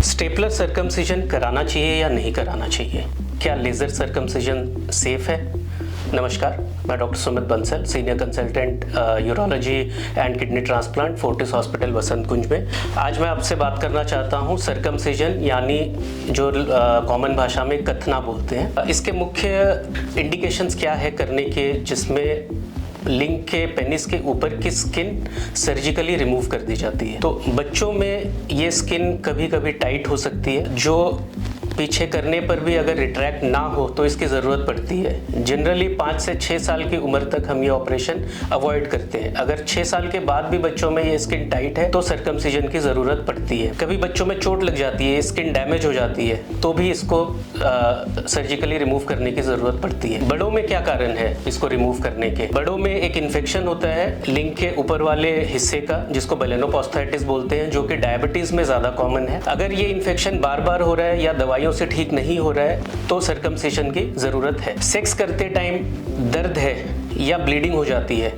Stapler circumcision कराना चाहिए या नहीं कराना चाहिए? क्या लेज़र सर्कमसिजन सेफ है? नमस्कार, मैं doctor Sumit Bansal, senior consultant urology and kidney transplant, Fortis hospital Vasant Kunj में। आज मैं आपसे बात करना चाहता हूँ सर्कमसिजन, यानी जो कॉमन भाषा में कथना बोलते हैं। इसके मुख्य इंडिकेशंस क्या है करने के, जिसमें लिंग के पेनिस के ऊपर की स्किन सर्जिकली रिमूव कर दी जाती है। तो बच्चों में ये स्किन कभी कभी टाइट हो सकती है, जो पीछे करने पर भी अगर रिट्रैक्ट ना हो तो इसकी ज़रूरत पड़ती है। जनरली 5 से 6 साल की उम्र तक हम ये ऑपरेशन अवॉइड करते हैं। अगर 6 साल के बाद भी बच्चों में ये स्किन टाइट है तो सर्कमसिजन की ज़रूरत पड़ती है। कभी बच्चों में चोट लग जाती है, स्किन डैमेज हो जाती है, तो भी इसको सर्जिकली रिमूव करने की ज़रूरत पड़ती है। बड़ों में क्या कारण है इसको रिमूव करने के? बड़ों में एक इन्फेक्शन होता है लिंग के ऊपर वाले हिस्से का, जिसको बेलेनोपोस्थाइटिस बोलते हैं, जो कि डायबिटीज़ में ज़्यादा कॉमन है। अगर ये इन्फेक्शन बार बार हो रहा है या दवाइयों से ठीक नहीं हो रहा है तो सर्कमसिजन की जरूरत है। सेक्स करते टाइम दर्द है या ब्लीडिंग हो जाती है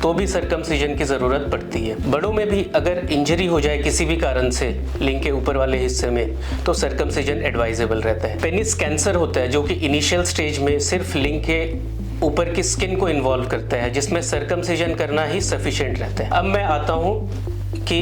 तो भी सर्कमसिजन की जरूरत पड़ती है। बड़ों में भी अगर इंजरी हो जाए किसी भी कारण से लिंग के ऊपर वाले हिस्से में तो सर्कमसिजन एडवाइजेबल रहता है। पेनिस कैंसर होता है जो कि इनिशियल स्टेज में सिर्फ लिंग के ऊपर की स्किन को इन्वॉल्व करता है, जिसमें सर्कमसिजन करना ही सफिशिएंट रहता है। अब मैं आता हूँ कि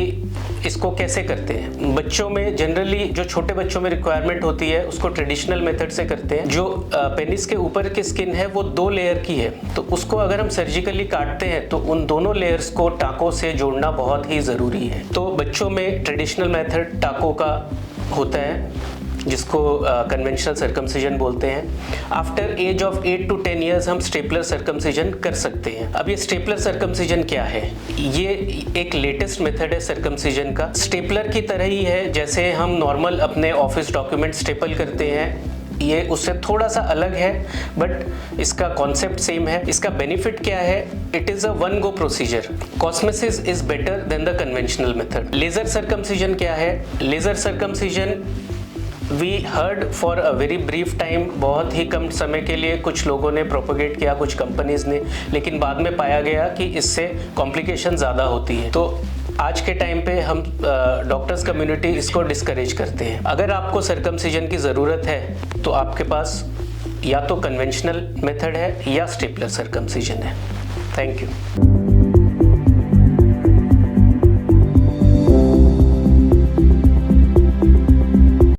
इसको कैसे करते हैं। बच्चों में जनरली जो छोटे बच्चों में रिक्वायरमेंट होती है उसको ट्रेडिशनल मेथड से करते हैं। जो पेनिस के ऊपर की स्किन है वो 2 लेयर की है, तो उसको अगर हम सर्जिकली काटते हैं तो उन दोनों लेयर्स को टाँकों से जोड़ना बहुत ही ज़रूरी है। तो बच्चों में ट्रेडिशनल मेथड टाँकों का होता है, जिसको कन्वेंशनल सर्कमसिजन बोलते हैं। After age of 8 to 10 years हम स्टेपलर सर्कमसिजन कर सकते हैं। अब ये स्टेपलर सर्कमसिजन क्या है? ये एक लेटेस्ट मेथड है सर्कमसिजन का। स्टेपलर की तरह ही है जैसे हम नॉर्मल अपने ऑफिस डॉक्यूमेंट स्टेपल करते हैं, ये उससे थोड़ा सा अलग है, बट इसका कॉन्सेप्ट सेम है। इसका बेनिफिट क्या है? It is a one go procedure. Cosmesis is better than the conventional method. Laser circumcision क्या है? Laser circumcision we heard for a very brief time, बहुत ही कम समय के लिए कुछ लोगों ने प्रोपोगेट किया, कुछ कंपनीज ने, लेकिन बाद में पाया गया कि इससे कॉम्प्लिकेशन ज़्यादा होती है। तो आज के टाइम पे हम डॉक्टर्स कम्युनिटी इसको डिस्करेज करते हैं। अगर आपको सर्कमसिजन की ज़रूरत है तो आपके पास या तो कन्वेंशनल मेथड है या स्टेपलर सर्कमसिजन है। Thank you.